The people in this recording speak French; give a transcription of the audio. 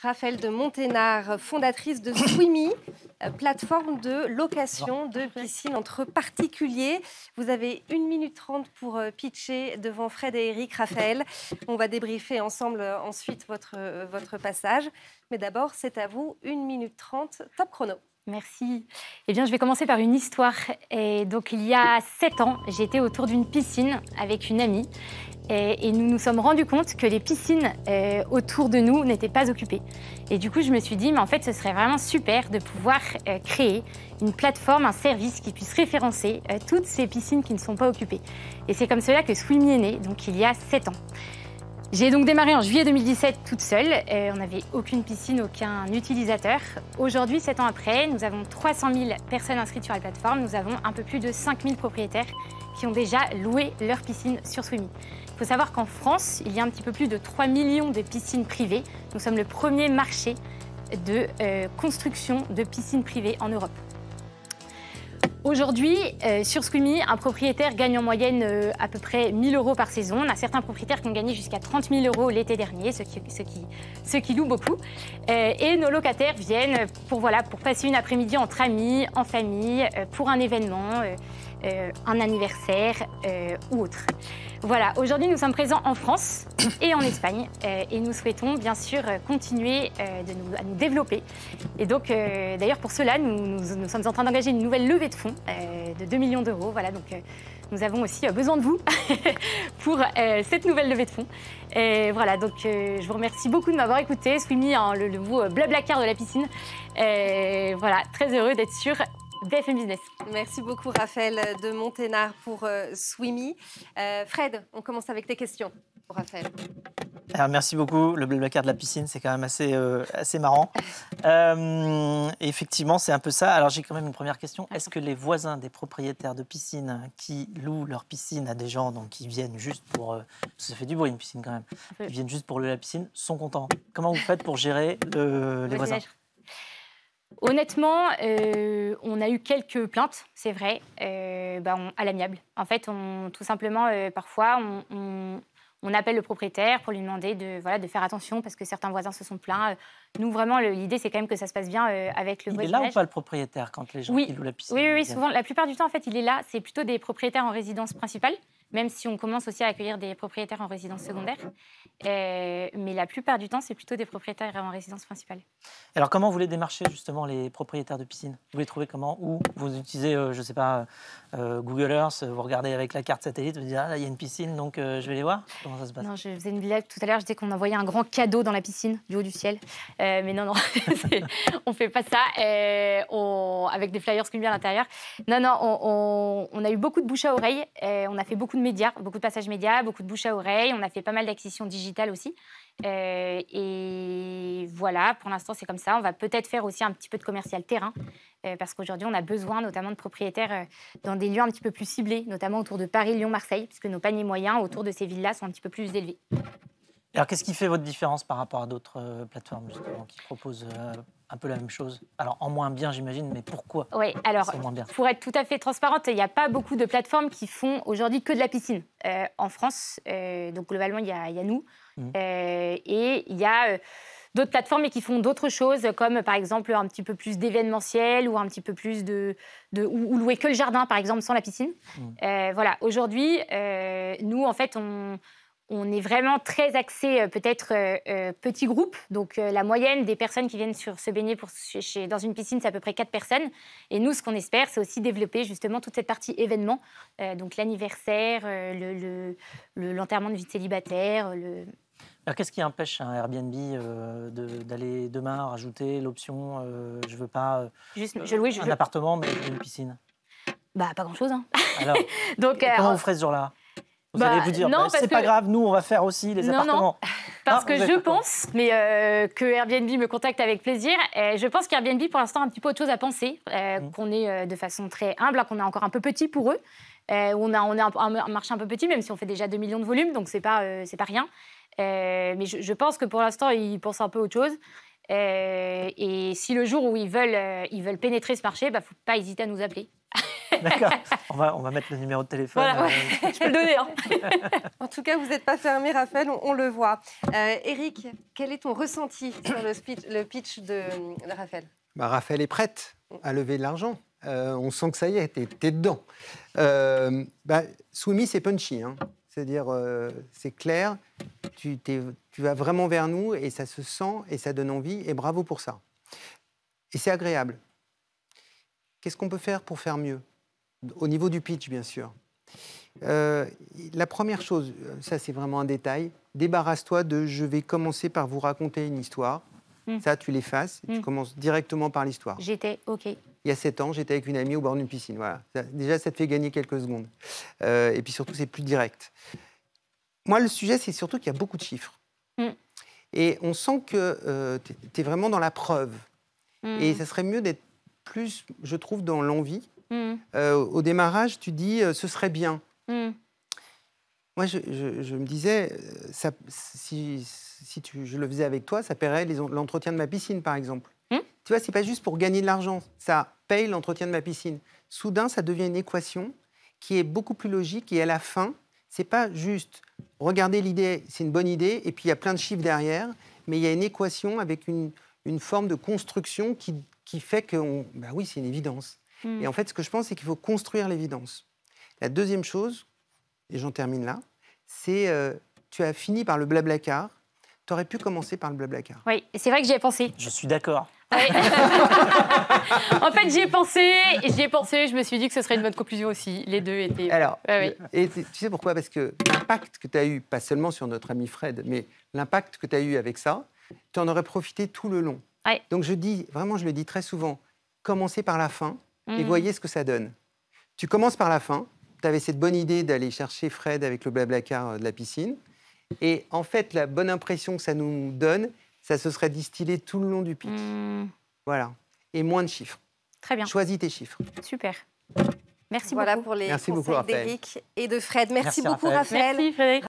Raphaël de Monténard, fondatrice de Swimmy, plateforme de location de piscine entre particuliers. Vous avez 1 minute 30 pour pitcher devant Fred et Eric. Raphaël, on va débriefer ensemble ensuite votre passage. Mais d'abord, c'est à vous, 1 minute 30, top chrono. Merci. Eh bien, je vais commencer par une histoire. Et donc, il y a 7 ans, j'étais autour d'une piscine avec une amie. Et nous nous sommes rendus compte que les piscines autour de nous n'étaient pas occupées. Et du coup, je me suis dit, mais en fait, ce serait vraiment super de pouvoir créer une plateforme, un service qui puisse référencer toutes ces piscines qui ne sont pas occupées. Et c'est comme cela que Swimmy est né, donc il y a 7 ans. J'ai donc démarré en juillet 2017 toute seule. On n'avait aucune piscine, aucun utilisateur. Aujourd'hui, 7 ans après, nous avons 300 000 personnes inscrites sur la plateforme. Nous avons un peu plus de 5 000 propriétaires qui ont déjà loué leur piscine sur Swimmy. Il faut savoir qu'en France, il y a un petit peu plus de 3 millions de piscines privées. Nous sommes le premier marché de construction de piscines privées en Europe. Aujourd'hui, sur Swimmy, un propriétaire gagne en moyenne à peu près 1 000 € par saison. On a certains propriétaires qui ont gagné jusqu'à 30 000 € l'été dernier, ceux qui louent beaucoup. Et nos locataires viennent pour passer une après-midi entre amis, en famille, pour un événement, un anniversaire ou autre. Voilà, aujourd'hui nous sommes présents en France et en Espagne et nous souhaitons bien sûr continuer à nous développer. Et donc d'ailleurs pour cela nous sommes en train d'engager une nouvelle levée de fonds de 2 millions d'euros. Voilà, donc nous avons aussi besoin de vous pour cette nouvelle levée de fonds. Et voilà, donc je vous remercie beaucoup de m'avoir écouté, Swimmy, le nouveau Blablacar de la piscine. Et voilà, très heureux d'être sur BFM Business. Merci beaucoup Raphaël de Monténard pour Swimmy. Fred, on commence avec tes questions pour Raphaël. Alors, merci beaucoup. Le Blablacar de la piscine, c'est quand même assez marrant. Et effectivement, c'est un peu ça. Alors j'ai quand même une première question. Est-ce que les voisins des propriétaires de piscines qui louent leur piscine à des gens donc, qui viennent juste pour... parce que ça fait du bruit une piscine quand même. Qui viennent juste pour louer la piscine, sont contents? Comment vous faites pour gérer les voisins? Honnêtement, on a eu quelques plaintes, c'est vrai, à l'amiable. En fait, tout simplement, parfois, on appelle le propriétaire pour lui demander de faire attention parce que certains voisins se sont plaints. Nous, vraiment, l'idée, c'est quand même que ça se passe bien avec le voisinage. Il est là ou pas le propriétaire quand les gens qui louent la piscine? Oui, souvent. La plupart du temps, en fait, il est là. C'est plutôt des propriétaires en résidence principale, même si on commence aussi à accueillir des propriétaires en résidence secondaire. Mais la plupart du temps, c'est plutôt des propriétaires en résidence principale. Alors, comment vous les démarchez, justement, les propriétaires de piscine? Vous les trouvez comment? Ou vous utilisez, je ne sais pas, Google Earth, vous regardez avec la carte satellite, vous dites, ah, là, il y a une piscine, donc je vais les voir? Comment ça se passe? Non, je faisais une blague tout à l'heure, je disais qu'on envoyait un grand cadeau dans la piscine, du haut du ciel. Mais non, on ne fait pas ça, avec des flyers Swimmy à l'intérieur. Non, on a eu beaucoup de bouche à oreille, on a fait beaucoup de médias, beaucoup de passages médias, beaucoup de bouche à oreille, on a fait pas mal d'acquisitions digitales aussi. Et voilà, pour l'instant, c'est comme ça. On va peut-être faire aussi un petit peu de commercial terrain, parce qu'aujourd'hui, on a besoin notamment de propriétaires dans des lieux un petit peu plus ciblés, notamment autour de Paris, Lyon, Marseille, puisque nos paniers moyens autour de ces villes-là sont un petit peu plus élevés. Alors, qu'est-ce qui fait votre différence par rapport à d'autres plateformes, justement, qui proposent un peu la même chose? Alors, en moins bien, j'imagine, mais pourquoi? Oui, alors, moins bien? Pour être tout à fait transparente, il n'y a pas beaucoup de plateformes qui font aujourd'hui que de la piscine en France. Donc, globalement, il y a nous. Et il y a d'autres plateformes qui font d'autres choses, comme par exemple un petit peu plus d'événementiel ou un petit peu plus ou louer que le jardin, par exemple, sans la piscine. Voilà, aujourd'hui, nous, en fait, on est vraiment très axé peut-être petit groupe. Donc, la moyenne des personnes qui viennent se baigner dans une piscine, c'est à peu près 4 personnes. Et nous, ce qu'on espère, c'est aussi développer justement toute cette partie événement. Donc, l'anniversaire, l'enterrement de vie de célibataire. Alors, qu'est-ce qui empêche un Airbnb d'aller demain rajouter l'option je veux pas un appartement, mais une piscine? Pas grand-chose. Hein. Alors, donc, comment vous ferez ce jour-là? Vous allez vous dire, c'est pas grave, nous, on va faire aussi les appartements. Non, parce que je pense, mais que Airbnb me contacte avec plaisir. Je pense qu'Airbnb, pour l'instant, a un petit peu autre chose à penser, qu'on est de façon très humble, qu'on est encore un peu petit pour eux. On est un marché un peu petit, même si on fait déjà 2 millions de volume, donc c'est pas rien. Mais je pense que pour l'instant, ils pensent un peu autre chose. Et si le jour où ils veulent pénétrer ce marché, faut pas hésiter à nous appeler. D'accord. On va mettre le numéro de téléphone. Voilà, ouais. Je peux le donner. Hein. En tout cas, vous n'êtes pas fermé, Raphaël, on le voit. Eric, quel est ton ressenti sur le pitch de Raphaël? Raphaël est prête à lever de l'argent. On sent que ça y est, t'es dedans. Swimmy, c'est punchy. Hein. C'est-à-dire, c'est clair, tu vas vraiment vers nous et ça se sent et ça donne envie. Et bravo pour ça. Et c'est agréable. Qu'est-ce qu'on peut faire pour faire mieux? Au niveau du pitch, bien sûr. La première chose, ça c'est vraiment un détail, débarrasse-toi de « je vais commencer par vous raconter une histoire ». Ça, tu l'effaces, tu commences directement par l'histoire. J'étais OK. Il y a 7 ans, j'étais avec une amie au bord d'une piscine. Voilà. Déjà, ça te fait gagner quelques secondes. Et puis surtout, c'est plus direct. Moi, le sujet, c'est surtout qu'il y a beaucoup de chiffres. Et on sent que tu es vraiment dans la preuve. Et ça serait mieux d'être plus, je trouve, dans l'envie. Au démarrage, tu dis « ce serait bien ». Moi, je me disais, si je le faisais avec toi, ça paierait l'entretien de ma piscine, par exemple. Tu vois, c'est pas juste pour gagner de l'argent, ça paye l'entretien de ma piscine. Soudain, ça devient une équation qui est beaucoup plus logique et à la fin, c'est pas juste regarder l'idée, c'est une bonne idée et puis il y a plein de chiffres derrière, mais il y a une équation avec une forme de construction qui fait que, oui, c'est une évidence. Et en fait, ce que je pense, c'est qu'il faut construire l'évidence. La deuxième chose, et j'en termine là, c'est tu as fini par le Blablacar, tu aurais pu commencer par le Blablacar. Oui, c'est vrai que j'y ai pensé. Je suis d'accord. Oui. En fait, j'y ai pensé, je me suis dit que ce serait une bonne conclusion aussi. Les deux étaient... Alors, oui. et tu sais pourquoi? Parce que l'impact que tu as eu, pas seulement sur notre ami Fred, mais l'impact que tu as eu avec ça, tu en aurais profité tout le long. Oui. Donc je le dis très souvent, commencez par la fin et voyez ce que ça donne. Tu commences par la fin, tu avais cette bonne idée d'aller chercher Fred avec le Blablacar de la piscine. Et en fait, la bonne impression que ça nous donne, ça se serait distillé tout le long du pitch. Voilà. Et moins de chiffres. Très bien. Choisis tes chiffres. Super. Merci Voilà beaucoup. pour les Merci beaucoup, conseils Raphaël. d'Éric et de Fred. Merci Merci, beaucoup, Raphaël. Raphaël. Merci Frédéric.